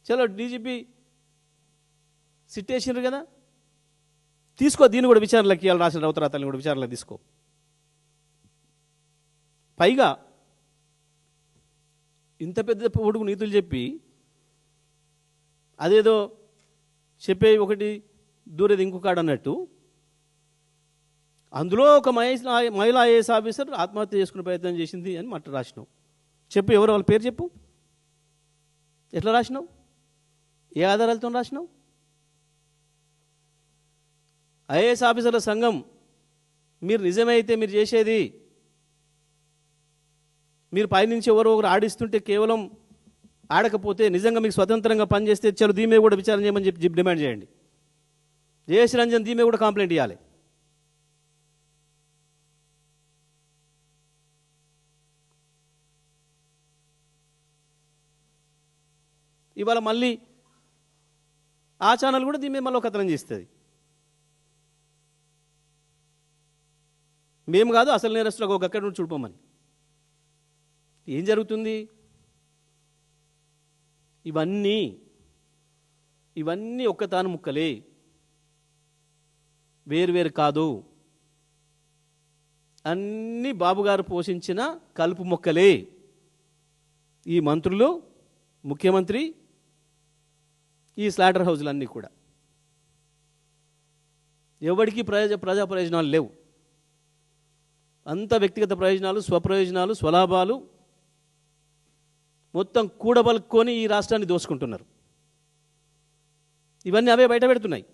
చలో DGP SIT వేసినారు కదా, తీసుకో దీన్ని కూడా విచారణలోకి, ఇవాళ రాసిన రౌతరాతల్ని కూడా విచారణలోకి తీసుకో. పైగా ఇంత పెద్ద పొడుగు నీతులు చెప్పి అదేదో చెప్పే ఒకటి దూరేది ఇంకొకడు అన్నట్టు, అందులో ఒక మహిళా ఐఏఎస్ ఆఫీసర్ ఆత్మహత్య చేసుకునే ప్రయత్నం చేసింది అని మట్ట రాసినావు. చెప్పు, ఎవరు వాళ్ళ పేరు చెప్పు, ఎట్లా రాసినావు, ఏ ఆధారాలతో రాసినావు? ఐఏఎస్ ఆఫీసర్ల సంఘం మీరు నిజమైతే మీరు చేసేది, మీరు పైనుంచి ఎవరో ఒకరు ఆడిస్తుంటే కేవలం ఆడకపోతే నిజంగా మీకు స్వతంత్రంగా పనిచేస్తే చలో దీని మీద కూడా విచారణ చేయమని చెప్పి డిమాండ్ చేయండి. జయశ్రీ రంజన్ దీని మీద కూడా కంప్లైంట్ ఇవ్వాలి. ఇవాళ మళ్ళీ ఆ ఛానల్ కూడా దీని మీద మళ్ళీ ఒక కథనం చేస్తుంది. మేము కాదు అసలు నేరస్తులకు ఒక అక్కడి నుంచి చూడిపోమని. ఏం జరుగుతుంది? ఇవన్నీ ఒక్కతాను ముక్కలే, వేరువేరు కాదు. అన్నీ బాబుగారు పోషించిన కలుపు మొక్కలే. ఈ మంత్రులు, ముఖ్యమంత్రి, ఈ స్లాటర్ హౌజులన్నీ కూడా ఎవరికి ప్రజా ప్రయోజనాలు లేవు. అంత వ్యక్తిగత ప్రయోజనాలు, స్వప్రయోజనాలు, స్వలాభాలు మొత్తం కూడబలుక్కొని ఈ రాష్ట్రాన్ని దోసుకుంటున్నారు. ఇవన్నీ అవే బయట పెడుతున్నాయి.